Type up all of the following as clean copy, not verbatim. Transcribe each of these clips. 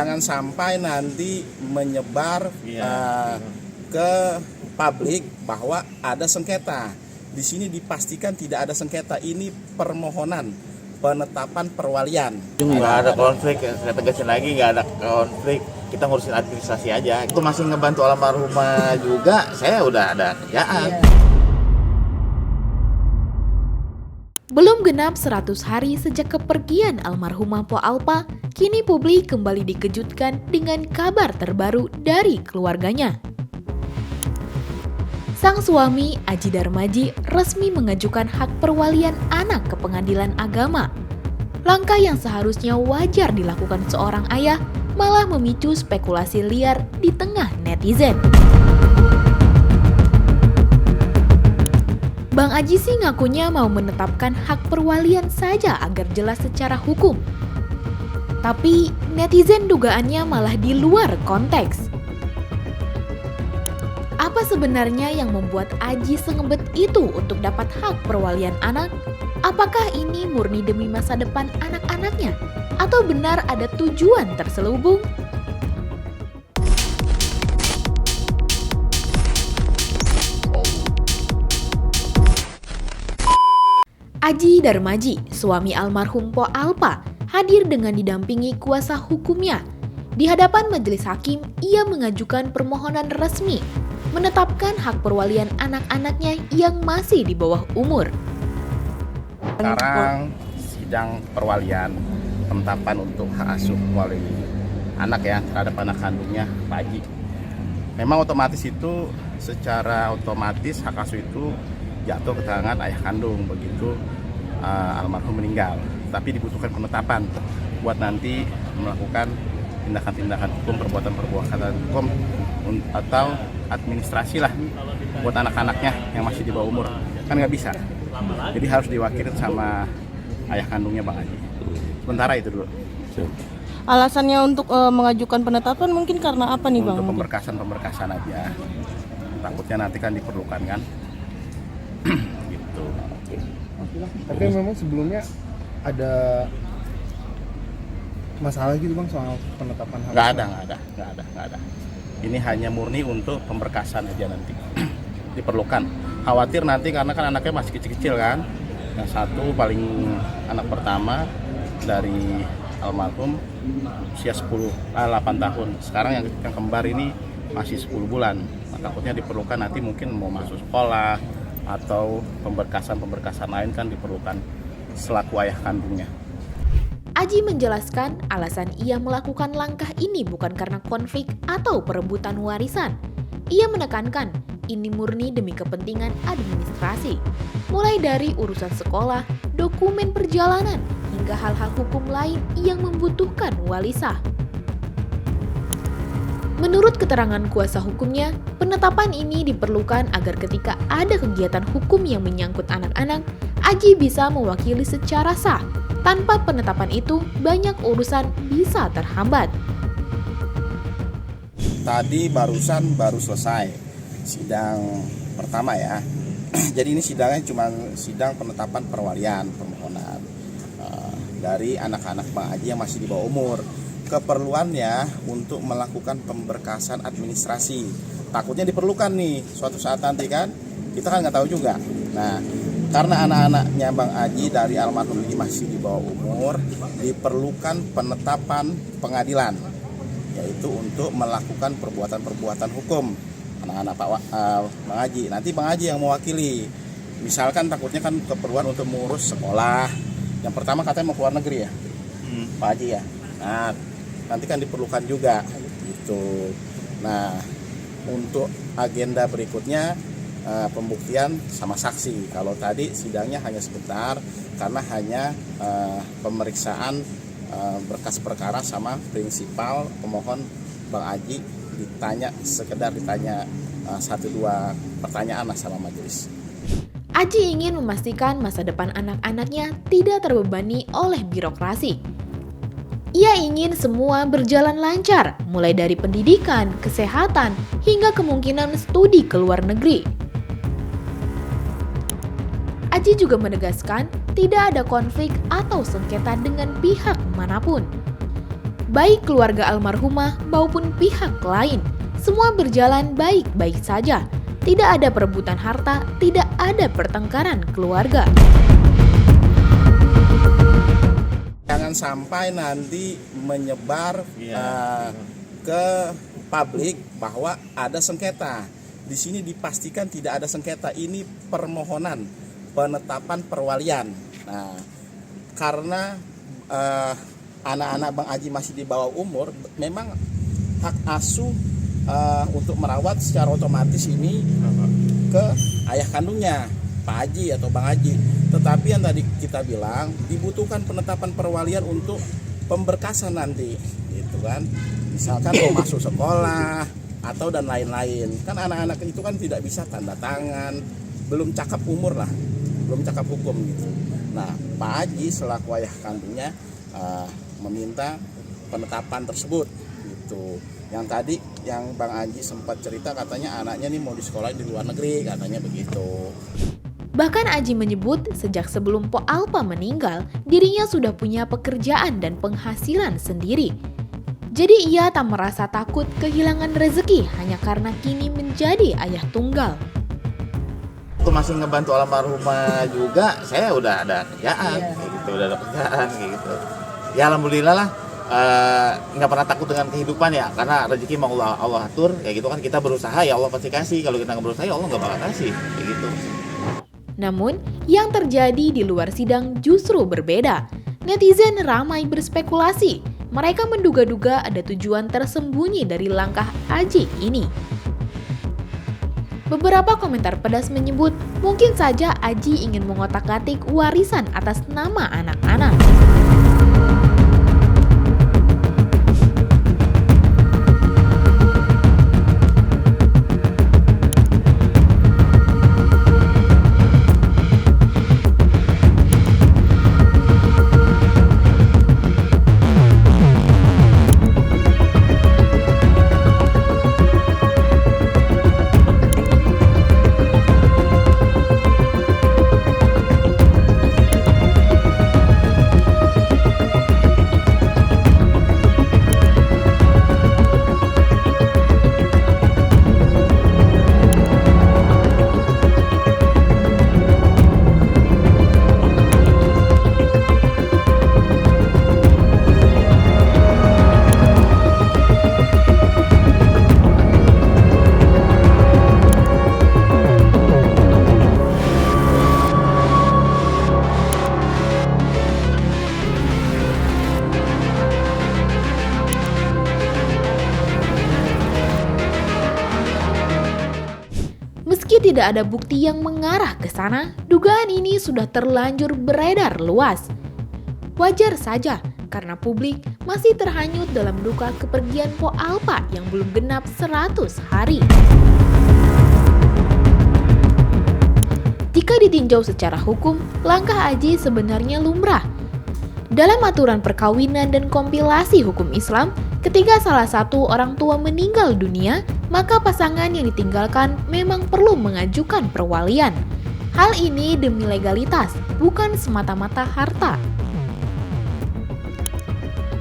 jangan sampai nanti menyebar ke publik bahwa ada sengketa. Di sini dipastikan tidak ada sengketa. Ini permohonan penetapan perwalian. Nggak ada konflik, saya tegasin lagi nggak ada konflik. Kita ngurusin administrasi aja. Itu masih ngebantu almarhumah juga. Saya udah ada kerjaan. Belum genap 100 hari sejak kepergian almarhumah Po Alpa, kini publik kembali dikejutkan dengan kabar terbaru dari keluarganya. Sang suami, Aji Darmaji, resmi mengajukan hak perwalian anak ke pengadilan agama. Langkah yang seharusnya wajar dilakukan seorang ayah malah memicu spekulasi liar di tengah netizen. Bang Aji sih ngakunya mau menetapkan hak perwalian saja agar jelas secara hukum. Tapi netizen dugaannya malah di luar konteks. Apa sebenarnya yang membuat Aji sengebet itu untuk dapat hak perwalian anak? Apakah ini murni demi masa depan anak-anaknya? Atau benar ada tujuan terselubung? Aji Darmaji, suami almarhum Po Alpa, hadir dengan didampingi kuasa hukumnya. Di hadapan majelis hakim, ia mengajukan permohonan resmi menetapkan hak perwalian anak-anaknya yang masih di bawah umur. Sekarang sidang perwalian penetapan untuk hak asuh wali anak ya terhadap anak kandungnya Pak Aji. Memang otomatis itu secara otomatis hak asuh itu jatuh ke tangan ayah kandung begitu almarhum meninggal. Tapi dibutuhkan penetapan buat nanti melakukan tindakan-tindakan hukum, perbuatan-perbuatan hukum atau administrasi lah buat anak-anaknya yang masih di bawah umur. Kan nggak bisa. Jadi harus diwakilin sama ayah kandungnya Bang Aji. Sementara itu dulu. Alasannya untuk mengajukan penetapan mungkin karena apa nih Bang? Untuk pemberkasan aja. Takutnya nanti kan diperlukan kan. Gitu. Tapi memang sebelumnya ada masalah gitu Bang soal penetapan hak? Nggak ada. Ini hanya murni untuk pemberkasan aja nanti. Diperlukan. Khawatir nanti karena kan anaknya masih kecil-kecil kan. Yang satu paling anak pertama dari almarhum usia 8 tahun. Sekarang yang kembar ini masih 10 bulan. Nah, takutnya diperlukan nanti mungkin mau masuk sekolah atau pemberkasan lain kan diperlukan selaku ayah kandungnya. Aji menjelaskan alasan ia melakukan langkah ini bukan karena konflik atau perebutan warisan. Ia menekankan ini murni demi kepentingan administrasi, mulai dari urusan sekolah, dokumen perjalanan, hingga hal-hal hukum lain yang membutuhkan wali sah. Menurut keterangan kuasa hukumnya, penetapan ini diperlukan agar ketika ada kegiatan hukum yang menyangkut anak-anak, Aji bisa mewakili secara sah. Tanpa penetapan itu, banyak urusan bisa terhambat. Tadi baru selesai sidang pertama ya. Jadi ini sidangnya cuma sidang penetapan perwalian permohonan dari anak-anak Bang Aji yang masih di bawah umur. Keperluannya untuk melakukan pemberkasan administrasi. Takutnya diperlukan nih suatu saat nanti kan. Kita kan nggak tahu juga. Nah, karena anak-anaknya Bang Aji dari almarhum ini masih di bawah umur, diperlukan penetapan pengadilan, yaitu untuk melakukan perbuatan-perbuatan hukum anak-anak Bang Aji. Nanti Bang Aji yang mewakili. Misalkan takutnya kan keperluan untuk mengurus sekolah. Yang pertama katanya mau keluar negeri ya, Pak Aji ya. Nah, nanti kan diperlukan juga gitu. Nah, untuk agenda berikutnya pembuktian sama saksi. Kalau tadi sidangnya hanya sebentar karena hanya pemeriksaan berkas perkara sama prinsipal pemohon Bang Aji sekedar ditanya 1-2 pertanyaan lah sama majelis. Aji ingin memastikan masa depan anak-anaknya tidak terbebani oleh birokrasi. Ia ingin semua berjalan lancar, mulai dari pendidikan, kesehatan, hingga kemungkinan studi ke luar negeri. Aji juga menegaskan tidak ada konflik atau sengketa dengan pihak manapun. Baik keluarga almarhumah maupun pihak lain, semua berjalan baik-baik saja. Tidak ada perebutan harta, tidak ada pertengkaran keluarga. Jangan sampai nanti menyebar ke publik bahwa ada sengketa. Di sini dipastikan tidak ada sengketa. Ini permohonan penetapan perwalian. Nah, karena anak-anak Bang Aji masih di bawah umur, memang hak asuh untuk merawat secara otomatis ini ke ayah kandungnya, Pak Haji atau Bang Haji. Tetapi yang tadi kita bilang dibutuhkan penetapan perwalian untuk pemberkasan nanti, gitu kan? Misalkan mau masuk sekolah atau dan lain-lain. Kan anak-anak itu kan tidak bisa tanda tangan, belum cakap umur lah, belum cakap hukum gitu. Nah, Pak Haji selaku ayah kandungnya meminta penetapan tersebut, gitu. Yang tadi yang Bang Haji sempat cerita katanya anaknya nih mau di sekolah di luar negeri, katanya begitu. Bahkan Aji menyebut sejak sebelum Po Alpa meninggal, dirinya sudah punya pekerjaan dan penghasilan sendiri. Jadi ia tak merasa takut kehilangan rezeki hanya karena kini menjadi ayah tunggal. Waktu masih ngebantu almarhumah juga, saya udah ada kerjaan, kayak gitu, udah ada kerjaan, kayak gitu. Ya alhamdulillah lah, nggak pernah takut dengan kehidupan ya, karena rezeki mau Allah atur, kayak gitu kan. Kita berusaha ya Allah pasti kasih, kalau kita nggak berusaha ya Allah nggak bakal kasih, kayak gitu. Namun, yang terjadi di luar sidang justru berbeda. Netizen ramai berspekulasi. Mereka menduga-duga ada tujuan tersembunyi dari langkah Aji ini. Beberapa komentar pedas menyebut mungkin saja Aji ingin mengotak-atik warisan atas nama anak-anak. Meski tidak ada bukti yang mengarah ke sana, dugaan ini sudah terlanjur beredar luas. Wajar saja, karena publik masih terhanyut dalam duka kepergian Po Alpa yang belum genap 100 hari. Jika ditinjau secara hukum, langkah Aji sebenarnya lumrah. Dalam aturan perkawinan dan kompilasi hukum Islam, ketika salah satu orang tua meninggal dunia, maka pasangan yang ditinggalkan memang perlu mengajukan perwalian. Hal ini demi legalitas, bukan semata-mata harta.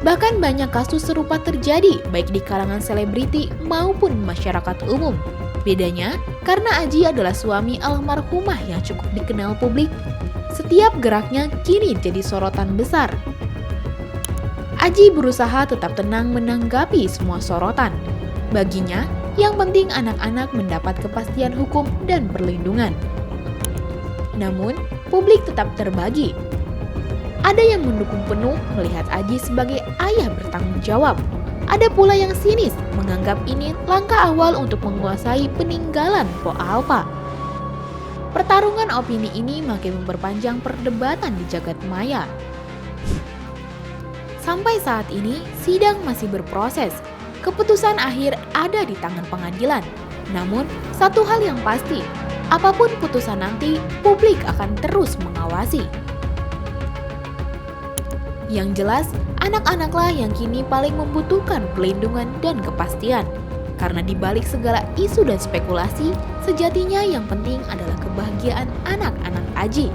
Bahkan banyak kasus serupa terjadi baik di kalangan selebriti maupun masyarakat umum. Bedanya, karena Aji adalah suami almarhumah yang cukup dikenal publik, setiap geraknya kini jadi sorotan besar. Aji berusaha tetap tenang menanggapi semua sorotan. Baginya, yang penting anak-anak mendapat kepastian hukum dan perlindungan. Namun, publik tetap terbagi. Ada yang mendukung penuh melihat Aji sebagai ayah bertanggung jawab. Ada pula yang sinis menganggap ini langkah awal untuk menguasai peninggalan Po Alpa. Pertarungan opini ini makin memperpanjang perdebatan di jagat maya. Sampai saat ini, sidang masih berproses. Keputusan akhir ada di tangan pengadilan. Namun, satu hal yang pasti, apapun putusan nanti, publik akan terus mengawasi. Yang jelas, anak-anaklah yang kini paling membutuhkan perlindungan dan kepastian. Karena di balik segala isu dan spekulasi, sejatinya yang penting adalah kebahagiaan anak-anak Aji.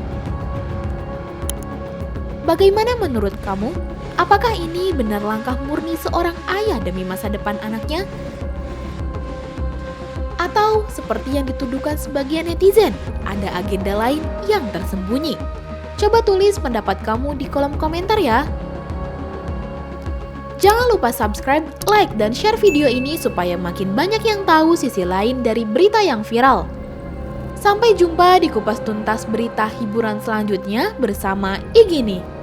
Bagaimana menurut kamu? Apakah ini benar langkah murni seorang ayah demi masa depan anaknya? Atau seperti yang dituduhkan sebagian netizen, ada agenda lain yang tersembunyi? Coba tulis pendapat kamu di kolom komentar ya. Jangan lupa subscribe, like, dan share video ini supaya makin banyak yang tahu sisi lain dari berita yang viral. Sampai jumpa di kupas tuntas berita hiburan selanjutnya bersama Igini.